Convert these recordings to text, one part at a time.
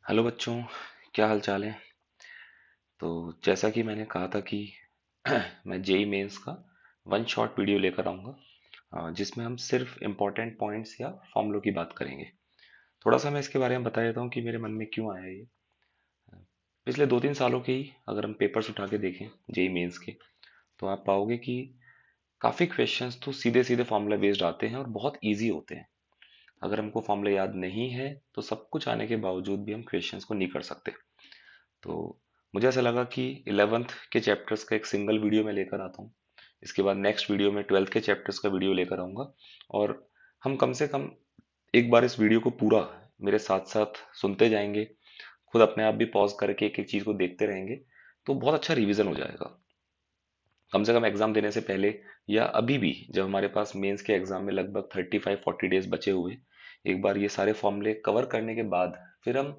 Hello बच्चों। क्या हाल चाल है। तो जैसा कि मैंने कहा था कि मैं जेई मेंस का वन शॉट वीडियो लेकर आऊँगा, जिसमें हम सिर्फ इम्पोर्टेंट पॉइंट्स या फॉर्मूलों की बात करेंगे। थोड़ा सा मैं इसके बारे में बता देता हूँ कि मेरे मन में क्यों आया ये। पिछले 2-3 सालों के ही अगर हम पेपर्स उठा के देखें जेई मेंस के, तो आप पाओगे कि काफ़ी क्वेश्चंस तो सीधे सीधे फॉर्मूला बेस्ड आते हैं और बहुत ईजी होते हैं। अगर हमको फॉर्मूला याद नहीं है तो सब कुछ आने के बावजूद भी हम क्वेश्चंस को नहीं कर सकते। तो मुझे ऐसा लगा कि 11th के चैप्टर्स का एक सिंगल वीडियो मैं लेकर आता हूँ। इसके बाद नेक्स्ट वीडियो में 12th के चैप्टर्स का वीडियो लेकर आऊँगा, और हम कम से कम एक बार इस वीडियो को पूरा मेरे साथ साथ सुनते जाएंगे। खुद अपने आप भी पॉज करके एक एक चीज़ को देखते रहेंगे, तो बहुत अच्छा रिवीजन हो जाएगा। कम से कम एग्जाम देने से पहले या अभी भी जब हमारे पास मेंस के एग्जाम में लगभग 35-40 डेज बचे हुए, एक बार ये सारे फॉर्मूले कवर करने के बाद फिर हम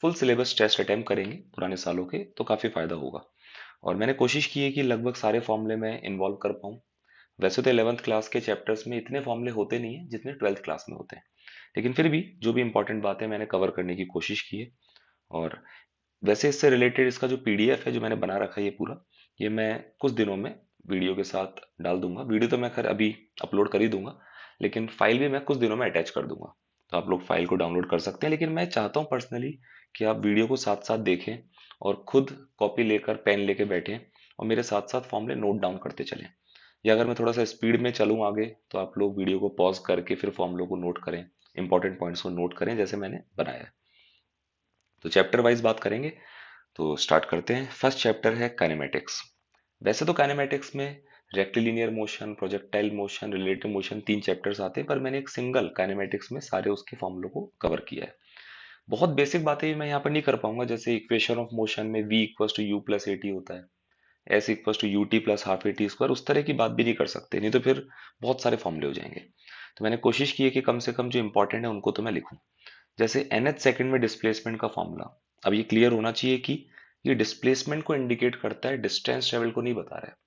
फुल सिलेबस टेस्ट अटेम्प्ट करेंगे पुराने सालों के, तो काफ़ी फायदा होगा। और मैंने कोशिश की है कि लगभग सारे फॉर्मूले मैं इन्वॉल्व कर पाऊँ। वैसे तो 11th क्लास के चैप्टर्स में इतने फॉर्मूले होते नहीं है जितने 12th क्लास में होते हैं, लेकिन फिर भी जो भी इंपॉर्टेंट बातें मैंने कवर करने की कोशिश की है। और वैसे इससे रिलेटेड इसका जो पीडीएफ है जो मैंने बना रखा है ये पूरा, ये मैं कुछ दिनों में वीडियो के साथ डाल दूंगा। वीडियो तो मैं खैर अभी अपलोड कर ही दूंगा, लेकिन फाइल भी मैं कुछ दिनों में अटैच कर दूंगा। तो आप लोग फाइल को डाउनलोड कर सकते हैं, लेकिन मैं चाहता हूँ पर्सनली कि आप वीडियो को साथ साथ देखें और खुद कॉपी लेकर पेन लेके बैठें और मेरे साथ साथ फॉर्मूले नोट डाउन करते चलें। या अगर मैं थोड़ा सा स्पीड में चलूँ आगे, तो आप लोग वीडियो को पॉज करके फिर फॉर्मूलों को नोट करें, इंपॉर्टेंट पॉइंट्स को नोट करें जैसे मैंने बनाया है। तो चैप्टर वाइज बात करेंगे। तो स्टार्ट करते हैं। फर्स्ट चैप्टर है काइनेमेटिक्स। वैसे तो काइनेमेटिक्स में rectilinear motion, projectile motion, relative motion 3 chapters आते हैं, पर मैंने एक सिंगल काइनेमेटिक्स में सारे उसके फॉर्मूलों को कवर किया है। बहुत बेसिक बातें भी मैं यहाँ पर नहीं कर पाऊंगा, जैसे इक्वेशन ऑफ मोशन में v equals to u plus a t होता है, s equals to u t plus half a t square, उस तरह की बात भी नहीं कर सकते, नहीं तो फिर बहुत सारे फॉर्मूले हो जाएंगे। तो मैंने कोशिश की है कि कम से कम जो इंपॉर्टेंट है उनको तो मैं लिखूं। जैसे nth सेकंड में डिस्प्लेसमेंट का फॉर्मूला, अब ये क्लियर होना चाहिए कि ये डिस्प्लेसमेंट को इंडिकेट करता है, डिस्टेंस ट्रेवल को नहीं बता रहा है।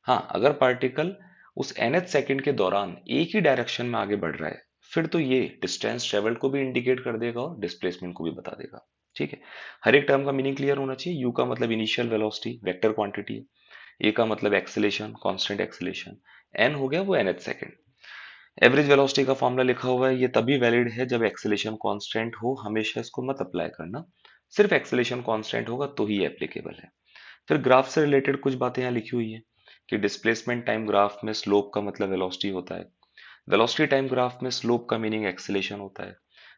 हाँ, अगर पार्टिकल उस nth सेकंड के दौरान एक ही डायरेक्शन में आगे बढ़ रहा है, फिर तो ये डिस्टेंस ट्रेवल को भी इंडिकेट कर देगा और डिस्प्लेसमेंट को भी बता देगा। ठीक है। हर एक टर्म का मीनिंग क्लियर होना चाहिए। यू का मतलब इनिशियल वेलोसिटी, वेक्टर क्वांटिटी है। ए का मतलब एक्सेलेरेशन, कांस्टेंट एक्सेलेरेशन। एन हो गया वो nth सेकंड। एवरेज वेलोसिटी का फॉर्मूला लिखा हुआ है, ये तभी वैलिड है जब एक्सेलेरेशन कांस्टेंट हो, हमेशा इसको मत अप्लाई करना। सिर्फ एक्सेलेरेशन कांस्टेंट होगा तो ही एप्लीकेबल है। फिर ग्राफ से रिलेटेड कुछ बातें यहाँ लिखी हुई है कि डिस्प्लेसमेंट टाइम ग्राफ में स्लोप का मतलब वेलोसिटी होता है। वेलोसिटी टाइम ग्राफ में स्लोप का मीनिंग एक्सेलेरेशन होता है।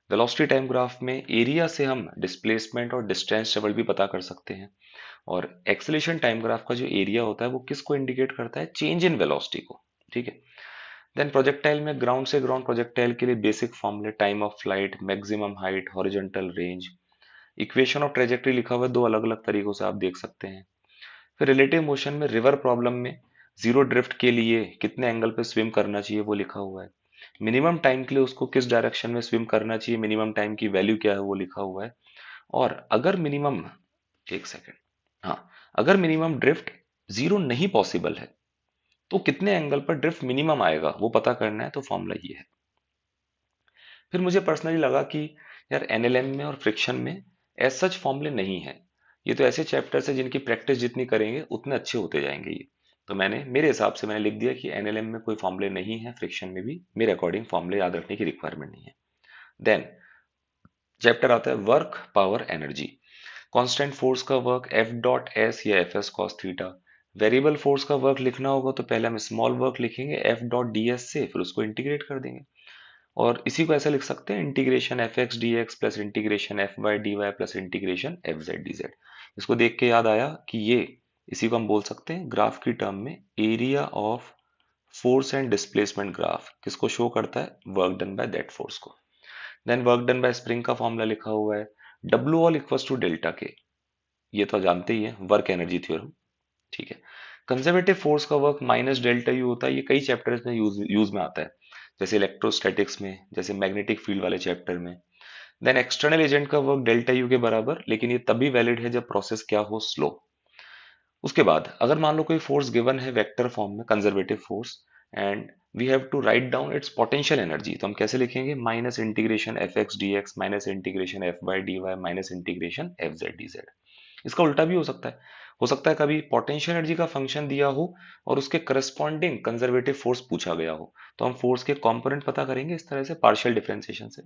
वेलोसिटी टाइम ग्राफ में एरिया से हम डिस्प्लेसमेंट और डिस्टेंस ट्रेवल भी पता कर सकते हैं। और एक्सेलेरेशन टाइम ग्राफ का जो एरिया होता है वो किसको इंडिकेट करता है, चेंज इन वेलोसिटी को। ठीक है। देन प्रोजेक्टाइल में ग्राउंड से ग्राउंड प्रोजेक्टाइल के लिए बेसिक फॉर्मूले, time of flight, maximum height, horizontal range. Equation of trajectory लिखा हुआ है, दो अलग अलग तरीकों से आप देख सकते हैं। फिर रिलेटिव मोशन में रिवर प्रॉब्लम में जीरो ड्रिफ्ट के लिए कितने एंगल पे स्विम करना चाहिए वो लिखा हुआ है। मिनिमम टाइम के लिए उसको किस डायरेक्शन में स्विम करना चाहिए, मिनिमम टाइम की वैल्यू क्या है वो लिखा हुआ है। और अगर मिनिमम, एक सेकेंड, हाँ, अगर मिनिमम ड्रिफ्ट जीरो नहीं पॉसिबल है तो कितने एंगल पर ड्रिफ्ट मिनिमम आएगा वो पता करना है, तो फॉर्मूला ये है। फिर मुझे पर्सनली लगा कि यार एनएलएम में और फ्रिक्शन में एज सच फॉर्मूले नहीं है। ये तो ऐसे चैप्टर्स है जिनकी प्रैक्टिस जितनी करेंगे उतने अच्छे होते जाएंगे ये। तो मैंने मेरे हिसाब से मैंने लिख दिया कि एनएलएम में कोई फॉर्मूले नहीं है, फ्रिक्शन में भी मेरे अकॉर्डिंग फॉर्मूले याद रखने की रिक्वायरमेंट नहीं है। देन चैप्टर आता है work power energy. Constant force का वर्क एफ डॉट एस या F S cos theta. Variable force का वर्क लिखना होगा तो पहले हम स्मॉल वर्क लिखेंगे एफ डॉट डी एस से, फिर उसको इंटीग्रेट कर देंगे। और इसी को ऐसा लिख सकते हैं, integration f x d x plus integration f y d y plus integration f z d z. इसको देख के याद आया कि ये, इसी को हम बोल सकते हैं ग्राफ की टर्म में area of force and displacement graph किसको शो करता है, work done by that force को। Then work done by spring का फॉर्मूला लिखा हुआ है W all equals to delta K. ये तो जानते ही है, वर्क एनर्जी थ्योरम। ठीक है। कंजर्वेटिव फोर्स का वर्क माइनस डेल्टा यू होता है, ये कई चैप्टर्स में यूज में आता है, जैसे इलेक्ट्रोस्टैटिक्स में, जैसे मैग्नेटिक फील्ड वाले चैप्टर में। देन एक्सटर्नल एजेंट का वर्क डेल्टा यू के बराबर, लेकिन ये तभी वैलिड है जब प्रोसेस क्या हो, स्लो। उसके बाद अगर मान लो कोई फोर्स गिवन है वेक्टर फॉर्म में, conservative force, and we have to write down its potential energy. तो हम कैसे लिखेंगे, minus integration f x d x minus integration f y d y minus integration f z d z. इसका उल्टा भी हो सकता है, हो सकता है कभी पोटेंशियल एनर्जी का फंक्शन दिया हो और उसके करस्पॉन्डिंग कंजर्वेटिव फोर्स पूछा गया हो, तो हम फोर्स के कंपोनेंट पता करेंगे इस तरह से पार्शियल डिफरेंशिएशन से।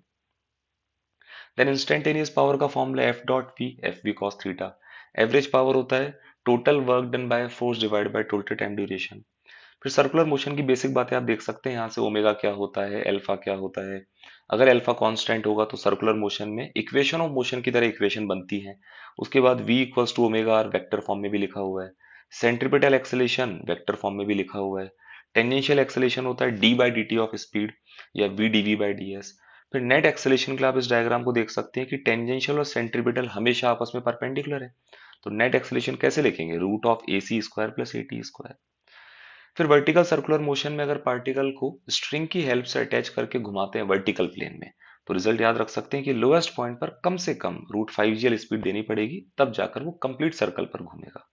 देन इंस्टेंटेनियस पावर का formula f v cos theta. Average power होता है total work done by force divide by total time duration. फिर सर्कुलर मोशन की बेसिक बातें आप देख सकते हैं यहाँ से, ओमेगा क्या होता है, अल्फा क्या होता है। अगर अल्फा कांस्टेंट होगा तो सर्कुलर मोशन में इक्वेशन ऑफ मोशन की तरह इक्वेशन बनती है। उसके बाद v equals to omega r vector form में भी लिखा हुआ है। सेंट्रीपिटल एक्सेलेरेशन वेक्टर फॉर्म में भी लिखा हुआ है। टेंजेंशियल एक्सेलेरेशन होता है d by d T of speed या v dv बाई ds। फिर नेट एक्सेलेरेशन के लिए आप इस डायग्राम को देख सकते हैं कि टेंजेंशियल और सेंट्रीपिटल हमेशा आपस में परपेंडिकुलर है। तो नेट एक्सेलेरेशन कैसे लिखेंगे, root of a c square plus a t square. फिर वर्टिकल सर्कुलर मोशन में अगर पार्टिकल को स्ट्रिंग की हेल्प से अटैच करके घुमाते हैं वर्टिकल प्लेन में, तो रिजल्ट याद रख सकते हैं कि लोएस्ट पॉइंट पर कम से कम रूट 5 GL स्पीड देनी पड़ेगी, तब जाकर वो कंप्लीट सर्कल पर घूमेगा।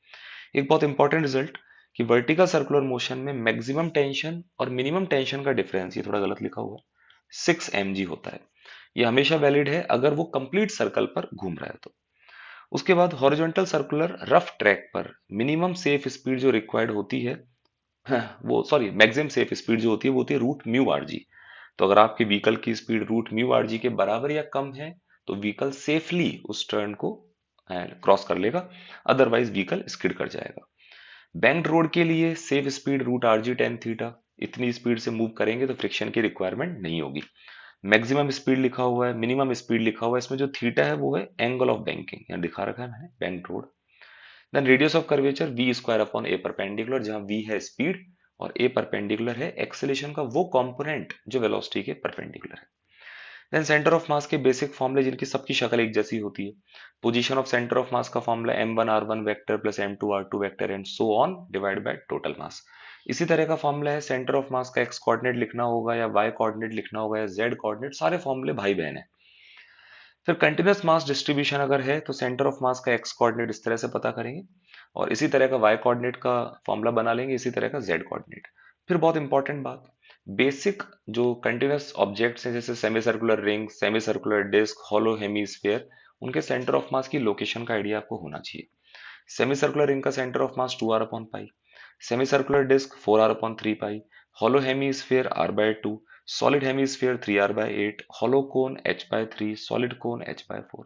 एक बहुत इंपॉर्टेंट रिजल्ट कि वर्टिकल सर्कुलर मोशन में मैक्सिमम टेंशन और मिनिमम टेंशन का डिफरेंस, ये थोड़ा गलत लिखा हुआ है, 6 mg होता है। ये हमेशा वैलिड है अगर वो कंप्लीट सर्कल पर घूम रहा है तो। उसके बाद हॉरिजॉन्टल सर्कुलर रफ ट्रैक पर मिनिमम सेफ स्पीड जो रिक्वायर्ड होती है, हाँ, वो सॉरी मैक्सिमम सेफ स्पीड जो होती है वो होती है रूट म्यू आर जी। तो अगर आपके व्हीकल की speed root mu r g के बराबर या कम है तो व्हीकल सेफली उस टर्न को क्रॉस कर लेगा, अदरवाइज व्हीकल स्किड कर जाएगा। बैंक्ड रोड के लिए safe speed root r g tan theta. इतनी स्पीड से मूव करेंगे तो फ्रिक्शन की रिक्वायरमेंट नहीं होगी। मैक्सिमम स्पीड लिखा हुआ है, मिनिमम स्पीड लिखा हुआ है, इसमें जो थीटा है वो है एंगल ऑफ बैंकिंग, यहाँ दिखा रखा है मैंने, banked road. Then radius of curvature v square upon a perpendicular, जहां वी है स्पीड और ए परपेंडिकुलर है एक्सेलेरेशन का वो कंपोनेंट जो वेलोसिटी के परपेंडिकुलर है। देन सेंटर ऑफ मास के बेसिक फॉर्मूले जिनकी सबकी शक्ल एक जैसी होती है। Position of centre of mass का formula m1 r1 vector plus m2 r2 vector and so on divide by total mass. इसी तरह का फॉर्मूला है सेंटर ऑफ मास का एक्स कोऑर्डिनेट लिखना होगा या वाई कोऑर्डिनेट लिखना होगा या जेड कोऑर्डिनेट, सारे फॉर्मूले भाई बहन है। फिर कंटिन्यूस मास डिस्ट्रीब्यूशन अगर है तो सेंटर ऑफ मास का एक्स कोऑर्डिनेट इस तरह से पता करेंगे और इसी तरह का वाई कोऑर्डिनेट का फॉर्मूला बना लेंगे, इसी तरह का जेड कोऑर्डिनेट। फिर बहुत इंपॉर्टेंट बात, बेसिक जो कंटिन्यूस ऑब्जेक्ट्स हैं जैसे semi circular ring, semi circular disc, hollow hemisphere, उनके सेंटर ऑफ मास की लोकेशन का आइडिया आपको होना चाहिए। सेमी सर्कुलर रिंग का centre of mass 2r upon pi, semi circular disc 4r upon 3 pi, hollow hemisphere r/2, solid hemisphere 3r/8, hollow cone h/3, solid cone h/4।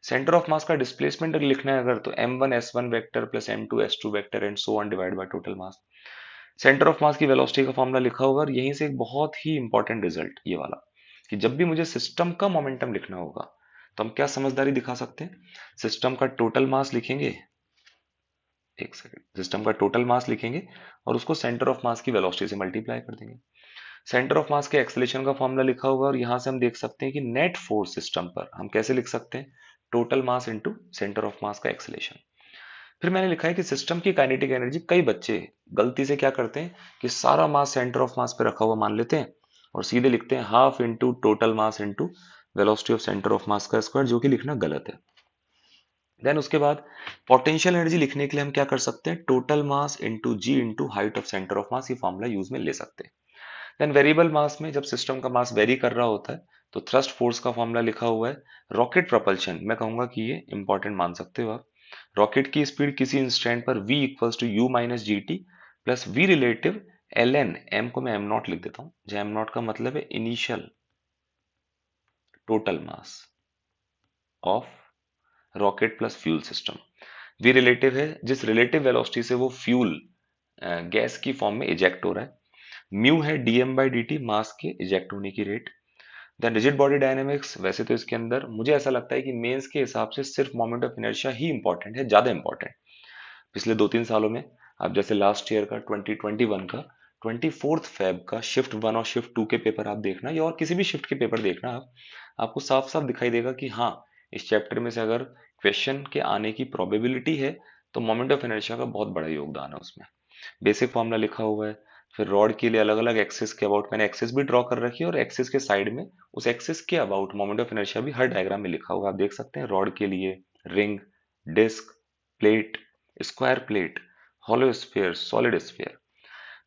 Centre of mass का displacement लिखना है अगर, तो m1 s1 vector plus m2 s2 vector and so on divide by total mass. Centre of mass की velocity का formula लिखा होगा और यहीं से एक बहुत ही इंपॉर्टेंट रिजल्ट ये वाला, कि जब भी मुझे सिस्टम का मोमेंटम लिखना होगा तो हम क्या समझदारी दिखा सकते हैं, सिस्टम का टोटल मास लिखेंगे, एक सेकंड, सिस्टम का टोटल मास लिखेंगे और उसको सेंटर ऑफ मास की वेलोसिटी से मल्टीप्लाई कर देंगे। सेंटर ऑफ मास के एक्सेलेरेशन का फॉर्मूला लिखा होगा और यहां से हम देख सकते हैं कि नेट फोर्स सिस्टम पर हम कैसे लिख सकते हैं, total mass into centre of mass का एक्सेलेरेशन। फिर मैंने लिखा है कि सिस्टम की काइनेटिक एनर्जी, कई बच्चे गलती से क्या करते हैं कि सारा मास सेंटर ऑफ मास पे रखा हुआ मान लेते हैं और सीधे लिखते हैं half into total mass into velocity of centre of mass का स्क्वायर, जो कि लिखना गलत है। देन उसके बाद पोटेंशियल एनर्जी लिखने के लिए हम क्या कर सकते हैं, total mass into g into height of centre of mass, ये फॉर्मूला यूज में ले सकते हैं। देन वेरिएबल मास में जब सिस्टम का मास वेरी कर रहा होता है तो थ्रस्ट फोर्स का फॉर्मूला लिखा हुआ है। रॉकेट प्रोपल्शन, मैं कहूंगा कि ये इंपॉर्टेंट मान सकते हो आप। रॉकेट की स्पीड किसी इंस्टेंट पर v equals to u minus g t plus v relative l n, m को मैं एम नॉट लिख देता हूं, जहां एम नॉट का मतलब है initial total mass of rocket plus fuel system. V relative है जिस रिलेटिव वेलोसिटी से वो फ्यूल गैस की फॉर्म में इजेक्ट हो रहा है। म्यू है dm by d t, mass के इजेक्ट होने की rate. Then rigid body dynamics, वैसे तो इसके अंदर मुझे ऐसा लगता है कि मेंस के हिसाब से सिर्फ moment of inertia he important है, ज्यादा इंपॉर्टेंट। पिछले 2-3 सालों में आप जैसे लास्ट ईयर का 2021 का 24 फेब का शिफ्ट 1 और शिफ्ट 2 के पेपर आप देखना, या और किसी भी शिफ्ट के पेपर देखना आप, आपको साफ साफ दिखाई देगा कि हाँ, इस चैप्टर में से अगर क्वेश्चन के आने की प्रोबेबिलिटी है तो मोमेंट ऑफ इनर्शिया का बहुत बड़ा योगदान है उसमें। बेसिक फॉर्मूला लिखा हुआ है। फिर रॉड के लिए अलग अलग एक्सिस के अबाउट मैंने एक्सिस भी ड्रॉ कर रखी है और एक्सिस के साइड में उस एक्सिस के अबाउट मोमेंट ऑफ इनर्शिया भी हर डायग्राम में लिखा हुआ है, आप देख सकते हैं। रॉड के लिए ring, disc, plate, square plate, hollow sphere, solid sphere.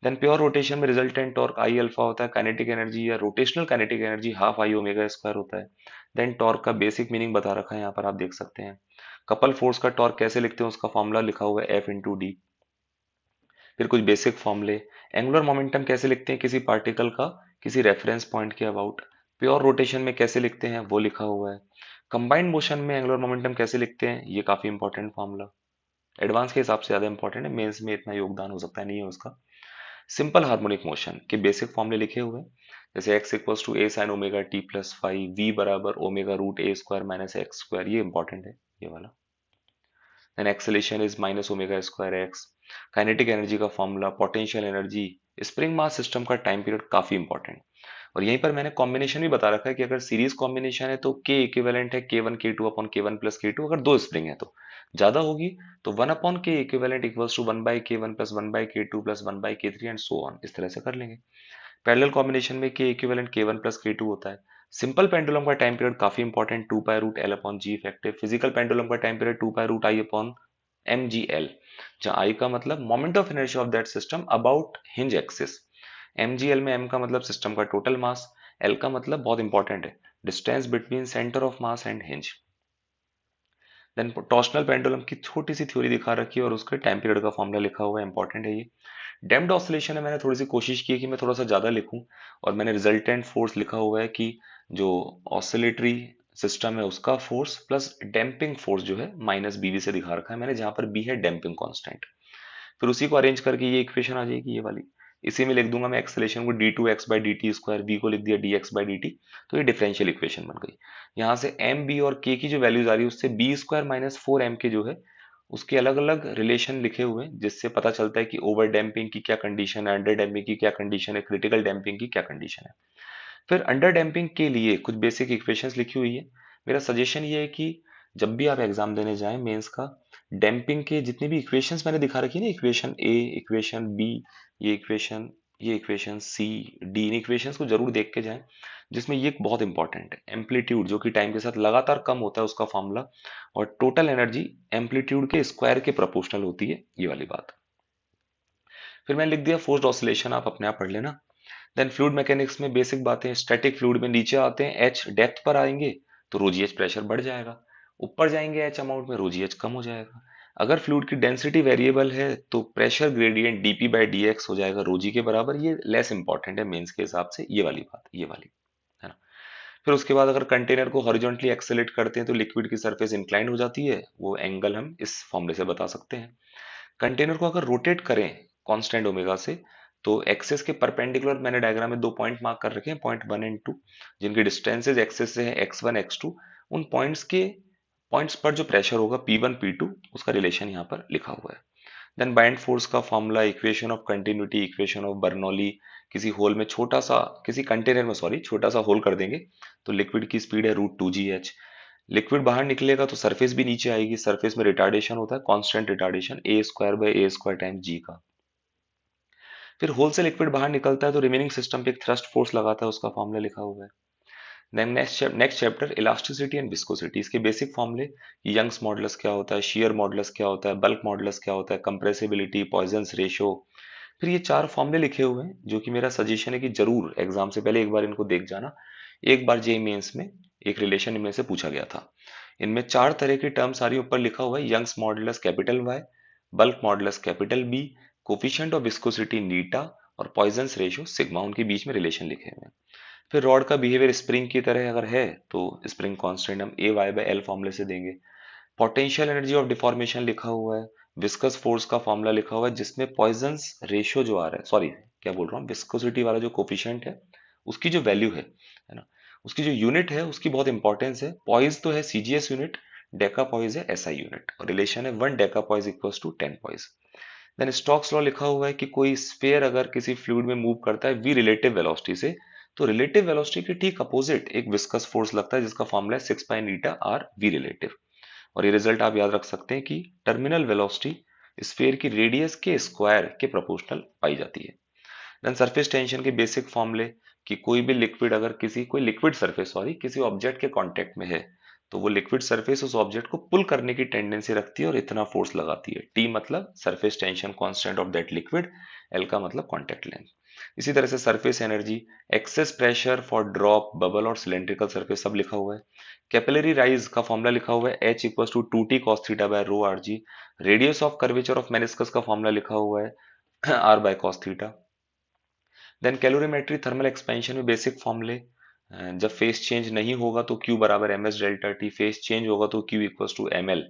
Then pure rotation में रिजल्टेंट टॉर्क आई अल्फा होता है, काइनेटिक एनर्जी या rotational kinetic energy half I omega square होता है। देन टॉर्क का बेसिक मीनिंग बता रखा है यहाँ पर, आप देख सकते हैं। कपल फोर्स का टॉर्क कैसे लिखते हैं, उसका फॉर्मूला लिखा हुआ है एफ इंटू डी। फिर कुछ बेसिक फॉर्मूले। एंगुलर मोमेंटम कैसे लिखते हैं किसी पार्टिकल का किसी रेफरेंस पॉइंट के अबाउट। प्योर रोटेशन में कैसे लिखते हैं वो लिखा हुआ है। कंबाइंड मोशन में एंगुलर मोमेंटम कैसे लिखते हैं, ये काफी इंपॉर्टेंट फॉर्मूला, एडवांस के हिसाब से ज्यादा इंपॉर्टेंट है, मेंस में इतना योगदान हो सकता है नहीं है उसका। सिंपल हार्मोनिक मोशन के बेसिक फॉर्मूले लिखे हुए हैं, जैसे X equals to A sine omega T plus five, V बराबर omega root A square minus X square, ये इंपॉर्टेंट है ये वाला। Then acceleration is minus omega square X. Kinetic energy का formula, potential energy, spring mass system का time period काफी important. और यहीं पर मैंने कॉम्बिनेशन भी बता रखा है कि अगर सीरीज कॉम्बिनेशन है तो के इक्विवेलेंट है k one k two upon k one plus k two, अगर दो स्प्रिंग है तो ज्यादा होगी तो one upon k equivalent equals to one by k one plus one by k two plus one by k three and so on, इस तरह से कर लेंगे। पैरेलल कॉम्बिनेशन में के इक्विवेलेंट के वन प्लस के टू होता है। सिंपल पेंडुलम का टाइम पीरियड काफी important, two pi root L upon G effective. Physical pendulum का time period two pi root I upon M G L, जहाँ आई का मतलब moment of inertia of that system about hinge axis. M G L में M का मतलब system का total mass, L का मतलब बहुत इंपॉर्टेंट है distance between centre of mass and hinge. Then torsional pendulum की छोटी सी थ्योरी दिखा रखी है और उसके टाइम पीरियड का फॉर्मूला लिखा हुआ है, इंपॉर्टेंट है ये। डैम्प्ड ऑसिलेशन में मैंने थोड़ी सी कोशिश की कि मैं थोड़ा सा ज्यादा लिखूं, और मैंने रिजल्टेंट फोर्स लिखा हुआ है कि जो ऑसिलेटरी सिस्टम है उसका फोर्स प्लस डैम्पिंग फोर्स जो है माइनस बीवी से दिखा रखा है मैंने, जहां पर बी है डैम्पिंग कांस्टेंट। फिर उसी को अरेंज करके ये इक्वेशन आ जाएगी ये वाली। इसी में लिख दूंगा मैं एक्सेलेरेशन को d two x by d t square, b को लिख दिया d x by d t, तो ये डिफरेंशियल इक्वेशन बन गई। यहाँ से एम बी और के की जो वैल्यूज आ रही है उससे b square minus four m k जो है उसके अलग अलग रिलेशन लिखे हुए हैं, जिससे पता चलता है कि ओवर डैम्पिंग की क्या कंडीशन है, अंडर डैम्पिंग की क्या कंडीशन है, क्रिटिकल डैम्पिंग की क्या कंडीशन है। फिर अंडर डैम्पिंग के लिए कुछ बेसिक इक्वेशंस लिखी हुई है। मेरा सजेशन ये है कि जब भी आप एग्जाम देने जाएं मेंस का, डैम्पिंग के जितने भी इक्वेशंस मैंने दिखा रखी है ना, इक्वेशन ए, इक्वेशन बी, ये इक्वेशन सी, डी, इन इक्वेशंस को जरूर देख के जाएं, जिसमें ये बहुत इंपॉर्टेंट है एम्पलीट्यूड, जो कि टाइम के साथ लगातार कम होता है उसका फॉर्मूला, और टोटल एनर्जी एम्पलीट्यूड के स्क्वायर के प्रोपोर्शनल होती है, ये वाली बात। फिर मैंने लिख दिया फोर्स्ड ऑसिलेशन, आप अपने आप पढ़ लेना। देन फ्लूइड मैकेनिक्स में बेसिक बातें, स्टैटिक फ्लूइड में नीचे आते हैं एच डेप्थ पर आएंगे तो रो जी एच प्रेशर बढ़ जाएगा, ऊपर जाएंगे एच अमाउंट में रो जी एच कम हो जाएगा। अगर फ्लूइड की डेंसिटी वेरिएबल है तो pressure gradient DP by D x हो जाएगा रो जी के बराबर, ये लेस इंपॉर्टेंट है मेंस के हिसाब से, ये वाली बात, ये वाली है ना। फिर उसके बाद अगर कंटेनर को हॉरिजॉन्टली एक्सेलेरेट करते हैं तो लिक्विड की सरफेस इंक्लाइंड हो जाती है, वो एंगल हम इस फॉर्मूले से बता सकते हैं। कंटेनर को अगर रोटेट करें कांस्टेंट ओमेगा से तो एक्सिस के परपेंडिकुलर मैंने डायग्राम में दो पॉइंट मार्क कर रखे हैं, पॉइंट वन एंड टू, जिनके डिस्टेंसेज एक्सिस से है एक्स वन एक्स टू। उन पॉइंट्स पर जो प्रेशर होगा पी वन पी टू, उसका रिलेशन यहाँ पर लिखा हुआ है। देन बाइंड फोर्स का formula, equation of continuity, equation of Bernoulli. किसी होल में छोटा सा, किसी कंटेनर में सॉरी छोटा सा होल कर देंगे तो लिक्विड की स्पीड है root two g h. Liquid बाहर निकलेगा तो सरफेस भी नीचे आएगी, सरफेस में रिटार्डेशन होता है constant retardation A square by A square time G का। फिर होल से लिक्विड बाहर निकलता है तो रिमेनिंग सिस्टम पे एक थ्रस्ट फोर्स लगाता है, उसका फॉर्मूला लिखा हुआ है। Then next chapter elasticity and viscosity, इसके बेसिक फॉर्मूले, यंग्स मॉडुलस क्या होता है, शियर मॉडुलस क्या होता है, बल्क मॉडुलस क्या होता है, कंप्रेसिबिलिटी, पॉइजंस रेशियो। फिर ये चार फॉर्मूले लिखे हुए हैं जो कि मेरा सजेशन है कि जरूर एग्जाम से पहले एक बार इनको देख जाना। एक बार जेईई मेंस में एक रिलेशन इनमें से पूछा गया था। इनमें चार तरह की टर्म्स सारी ऊपर लिखा हुआ है, Young's modulus capital Y, bulk modulus capital B, coefficient of viscosity eta, और पॉइजंस रेशियो सिग्मा, उनके बीच में रिलेशन लिखे हुए हैं। फिर रॉड का बिहेवियर स्प्रिंग की तरह अगर है तो स्प्रिंग कांस्टेंट हम ए वाई बाई एल फॉर्मूले से देंगे। पोटेंशियल एनर्जी ऑफ डिफॉर्मेशन लिखा हुआ है, विस्कस फोर्स का फॉर्मूला लिखा हुआ है, जिसमें पॉइजंस रेशियो जो आ रहा है, सॉरी क्या बोल रहा हूँ, विस्कोसिटी वाला जो कोफिशिएंट है उसकी जो वैल्यू है ना, उसकी जो यूनिट है उसकी बहुत इंपॉर्टेंस है। पॉइज तो है सीजीएस यूनिट, डेका पॉइज है एसआई यूनिट, और रिलेशन है one deca poise equals to 10 poise. Then Stokes law लिखा हुआ है कि कोई स्फीयर अगर किसी फ्लूइड में मूव करता है वी रिलेटिव वेलोसिटी से, तो रिलेटिव वेलोसिटी के ठीक अपोजिट एक विस्कस फोर्स लगता है, जिसका फॉर्मूला है 6 पाई नीटा आर वी रिलेटिव। और ये रिजल्ट आप याद रख सकते हैं कि टर्मिनल वेलोसिटी स्फीयर की रेडियस के स्क्वायर के प्रोपोर्शनल पाई जाती है। देन सरफेस टेंशन के बेसिक फॉर्मूले, कि कोई भी लिक्विड अगर किसी कोई लिक्विड सरफेस सॉरी किसी ऑब्जेक्ट के कांटेक्ट में है तो वो लिक्विड सरफेस उस ऑब्जेक्ट को पुल करने की टेंडेंसी रखती है और इतना फोर्स लगाती है। टी मतलब surface tension constant of that liquid, L का मतलब कांटेक्ट लेंथ। इसी तरह से surface energy, excess pressure for drop, bubble और सिलेंड्रिकल सरफेस सब लिखा हुआ है। कैपिलरी राइज का फॉर्मूला लिखा हुआ है H equal to 2T cos theta by rho r g. Radius of curvature of meniscus का फॉर्मूला लिखा हुआ है R by cos theta. Then calorimetry thermal expansion में बेसिक फॉर्मूले, जब फेस चेंज नहीं होगा तो Q बराबर MS delta T, phase change होगा तो Q equal to ML।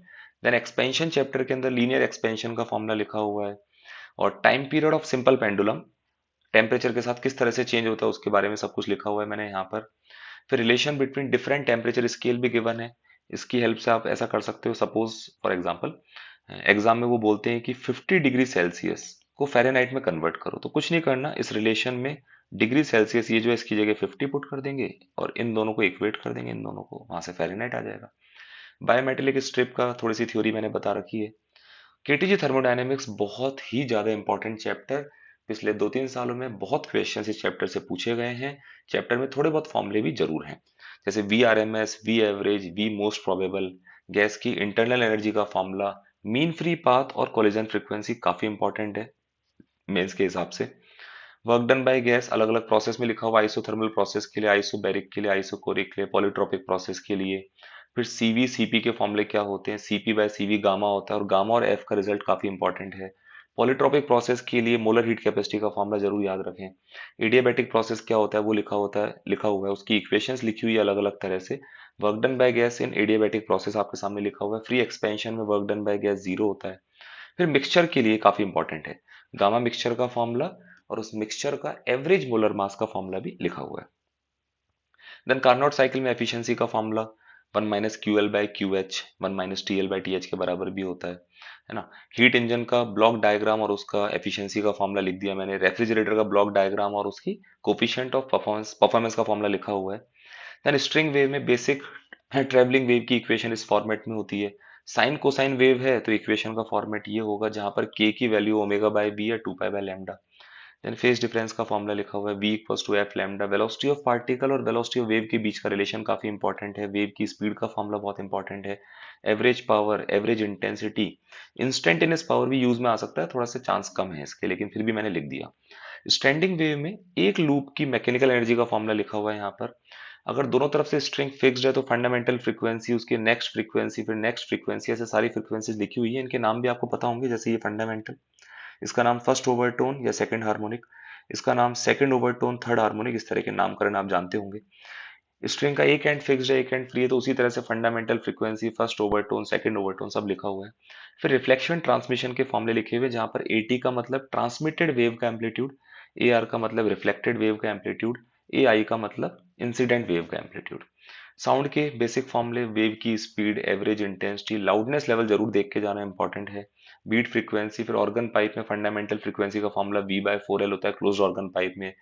Then expansion chapter के अंदर लीनियर एक्सपेंशन का फॉर्मूला लिखा हुआ है। और time period of simple pendulum temperature के साथ किस तरह से चेंज होता है उसके बारे में सब कुछ लिखा हुआ है मैंने यहाँ पर। फिर relation between different temperature scale भी गिवन है। इसकी हेल्प से आप ऐसा कर सकते हो, सपोज फॉर एग्जांपल एग्जाम में वो बोलते हैं कि 50 डिग्री सेल्सियस को फ़ारेनहाइट में कन्वर्ट करो, तो कुछ नहीं करना, इस रिलेशन में डिग्री सेल्सियस ये जो है इसकी जगह 50 पुट कर देंगे और इन दोनों को इक्वेट कर देंगे, इन दोनों को, वहां से फ़ारेनहाइट आ जाएगा। बायोमेटेलिक स्ट्रिप का थोड़ी सी थ्योरी मैंने बता रखी है। केटीजी थर्मोडायनेमिक्स बहुत ही ज्यादा इंपॉर्टेंट चैप्टर, पिछले 2-3 सालों में बहुत क्वेश्चन इस चैप्टर से पूछे गए हैं। चैप्टर में थोड़े बहुत फॉर्मूले भी जरूर हैं, जैसे v r m s, v average, v most probable, gas की इंटरनल एनर्जी का फॉर्मूला, मीन फ्री पाथ और कोलिजन फ्रीक्वेंसी काफी इंपॉर्टेंट है मेंस के हिसाब से। वर्क डन बाय गैस अलग अलग प्रोसेस में लिखा हुआ, आइसोथर्मल प्रोसेस के लिए, आइसोबैरिक के लिए, आइसोकोरिक के लिए, पॉलीट्रोपिक प्रोसेस के लिए। फिर सीवी सीपी के फॉर्मूले क्या होते हैं, सीपी बाय सीवी गामा होता है और गामा और एफ का रिजल्ट काफी इंपॉर्टेंट है। पॉलीट्रोपिक प्रोसेस के लिए मोलर हीट कैपेसिटी का फॉर्मूला जरूर याद रखें। एडियाबैटिक प्रोसेस क्या होता है वो लिखा हुआ है, उसकी इक्वेशंस लिखी हुई है अलग अलग तरह से। Work done by gas in adiabatic process आपके सामने लिखा हुआ है। फ्री एक्सपेंशन में वर्क डन बाय गैस 0 होता है। फिर मिक्सचर के लिए काफी इंपॉर्टेंट है गामा मिक्सचर का फॉर्मूला, और उस मिक्सचर का एवरेज मोलर मास का फॉर्मूला भी लिखा हुआ है। देन कार्नोट साइकिल में एफिशिएंसी का फॉर्मूला 1-QL/QH, 1-TL/TH के बराबर भी होता है ना। हीट इंजन का ब्लॉक डायग्राम और उसका एफिशिएंसी का फॉर्मूला लिख दिया मैंने। रेफ्रिजरेटर का ब्लॉक डायग्राम और उसकी कोफिशिएंट ऑफ परफॉर्मेंस का फॉर्मूला लिखा हुआ है। देन स्ट्रिंग वेव में बेसिक ट्रेवलिंग वेव की इक्वेशन इस फॉर्मेट में होती है। साइन कोसाइन वेव है तो इक्वेशन का फॉर्मेट ये होगा जहां पर k की वैल्यू ओमेगा बाय बी या 2 pi by lambda. Then phase difference का फॉर्मूला लिखा हुआ है v equals to f lambda. Velocity of particle और वेलोसिटी ऑफ वेव के बीच का रिलेशन काफी इंपॉर्टेंट है। वेव की स्पीड का फॉर्मूला बहुत इंपॉर्टेंट है। Average power, average intensity, instantaneous power भी यूज में आ सकता है, थोड़ा सा चांस कम है इसके, लेकिन फिर भी मैंने लिख दिया। स्टैंडिंग वेव में एक लूप की मैकेनिकल एनर्जी का फॉर्मूला लिखा हुआ है यहाँ पर। अगर दोनों तरफ से स्ट्रिंग फिक्स्ड है तो फंडामेंटल फ्रीक्वेंसी, उसकी नेक्स्ट फ्रीक्वेंसी, फिर नेक्स्ट फ्रीक्वेंसी, ऐसे सारी फ्रीक्वेंसीज लिखी हुई है। इनके नाम भी आपको पता होंगे, जैसे ये फंडामेंटल, इसका नाम फर्स्ट ओवरटोन या सेकंड हार्मोनिक, इसका नाम सेकंड ओवरटोन, थर्ड हार्मोनिक, इस तरह के नामकरण आप जानते होंगे। स्ट्रिंग का एक एंड फिक्स्ड है एक एंड फ्री है, तो उसी तरह से fundamental frequency, first overtone, second overtone सब लिखा हुआ है। फिर रिफ्लेक्शन ट्रांसमिशन के फॉर्मूले लिखे हुए, जहां पर AT का मतलब ट्रांसमिटेड वेव का एम्पलीट्यूड, AR का मतलब रिफ्लेक्टेड वेव का एम्पलीट्यूड, AI का मतलब इंसिडेंट वेव का एम्पलीट्यूड। साउंड के बेसिक फॉर्मूले, वेव की speed, average intensity, loudness level जरूर देख के जाना इंपॉर्टेंट है, बीट फ्रीक्वेंसी। फिर ऑर्गन पाइप में फंडामेंटल फ्रीक्वेंसी का फॉर्मूला V/4L होता है क्लोज्ड ऑर्गन पाइप में,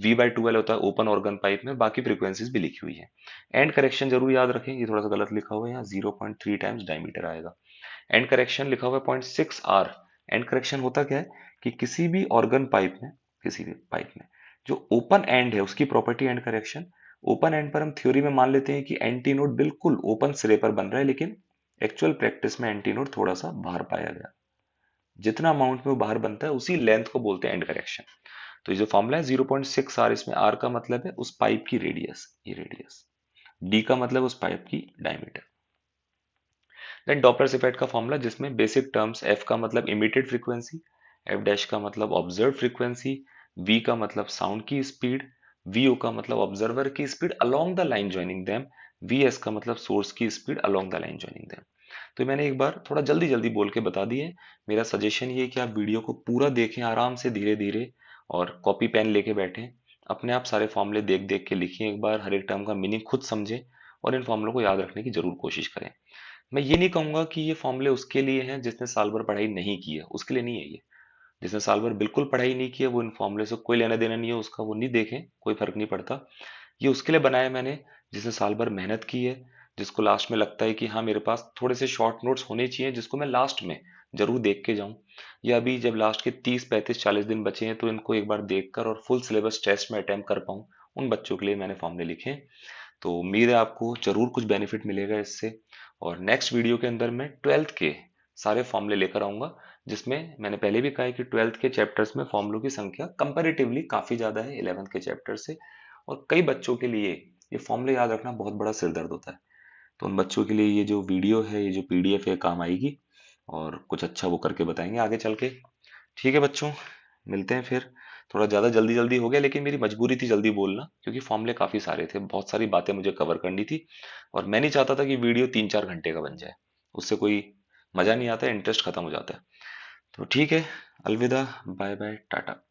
V/2L होता है ओपन ऑर्गन पाइप में। बाकी फ्रीक्वेंसीज भी लिखी हुई है। एंड करेक्शन जरूर याद रखें, ये थोड़ा सा गलत लिखा हुआ है यहाँ, 0.3 टाइम्स डायमीटर आएगा। एंड करेक्शन लिखा हुआ है 0.6 R। एंड करेक्शन होता क्या है कि किसी भी ऑर्गन पाइप में, किसी भी पाइप में जो ओपन एंड है उसकी property and correction. Open and पर हम थ्योरी में मान लेते हैं कि एंटी नोड बिल्कुल ओपन सिरे पर बन रहा है, लेकिन एक्चुअल प्रैक्टिस में एंटी नोड थोड़ा सा बाहर पाया गया। जितना अमाउंट में वो बाहर बनता है उसी लेंथ को बोलते हैं एंड करेक्शन। तो ये जो फॉर्मूला है 0.6 R, इसमें R का मतलब है उस पाइप की रेडियस, ये रेडियस, D का मतलब उस पाइप की डायमीटर। देन डॉपलर इफेक्ट का फॉर्मूला, जिसमें बेसिक टर्म्स, F का मतलब इमिटेड फ्रीक्वेंसी, F डैश का मतलब ऑब्जर्व फ्रीक्वेंसी, V का मतलब साउंड की स्पीड, VO का मतलब ऑब्जर्वर की speed along the line joining them, VS का मतलब सोर्स की speed along the line joining them. तो मैंने एक बार थोड़ा जल्दी जल्दी बोल के बता दिए। मेरा सजेशन ये है कि आप वीडियो को पूरा देखें आराम से, धीरे धीरे, और कॉपी पेन लेके बैठें। अपने आप सारे फॉर्मूले देख देख के लिखिए एक बार, हर एक टर्म का मीनिंग खुद समझें और इन फॉर्मूलों को याद रखने की जरूर कोशिश करें। मैं ये नहीं कहूंगा कि ये फॉर्मूले उसके लिए हैं जिसने साल भर पढ़ाई नहीं की है, उसके लिए नहीं है ये। जिसने साल भर बिल्कुल पढ़ाई नहीं की है वो इन फॉर्मूले से कोई लेना देना नहीं है उसका, वो नहीं देखें, कोई फर्क नहीं पड़ता। ये उसके लिए बनाया मैंने जिसने साल भर मेहनत की है, जिसको लास्ट में लगता है कि हाँ मेरे पास थोड़े से शॉर्ट नोट्स होने चाहिए जिसको मैं लास्ट में जरूर देख के जाऊं, या अभी जब लास्ट के 30, 35, 40 दिन बचे हैं तो इनको एक बार देखकर और फुल सिलेबस टेस्ट में अटेम्प्ट कर पाऊं। उन बच्चों के लिए मैंने फॉर्मूले लिखे हैं। तो उम्मीद है आपको जरूर कुछ बेनिफिट मिलेगा इससे। और नेक्स्ट वीडियो के अंदर मैं ट्वेल्थ के सारे फॉर्मूले लेकर आऊंगा, जिसमें मैंने पहले भी कहा है कि ट्वेल्थ के चैप्टर्स में फॉर्मूलों की संख्या कंपैरेटिवली काफी ज्यादा है 11th के चैप्टर से। और कई बच्चों के लिए ये फॉर्मूले याद रखना बहुत बड़ा सिरदर्द होता है। तो उन बच्चों के लिए ये जो वीडियो है, ये जो पीडीएफ है, काम आएगी और कुछ अच्छा वो करके बताएंगे आगे चल के। ठीक है बच्चों, मिलते हैं फिर। थोड़ा ज्यादा जल्दी जल्दी हो गया, लेकिन मेरी मजबूरी थी जल्दी बोलना, क्योंकि फॉर्मूले काफी सारे थे, बहुत सारी बातें मुझे कवर करनी थी। और मैं नहीं चाहता था कि वीडियो 3-4 घंटे का बन जाए, उससे कोई मजा नहीं आता, इंटरेस्ट खत्म हो जाता है। तो ठीक है, अलविदा, बाय बाय, टाटा।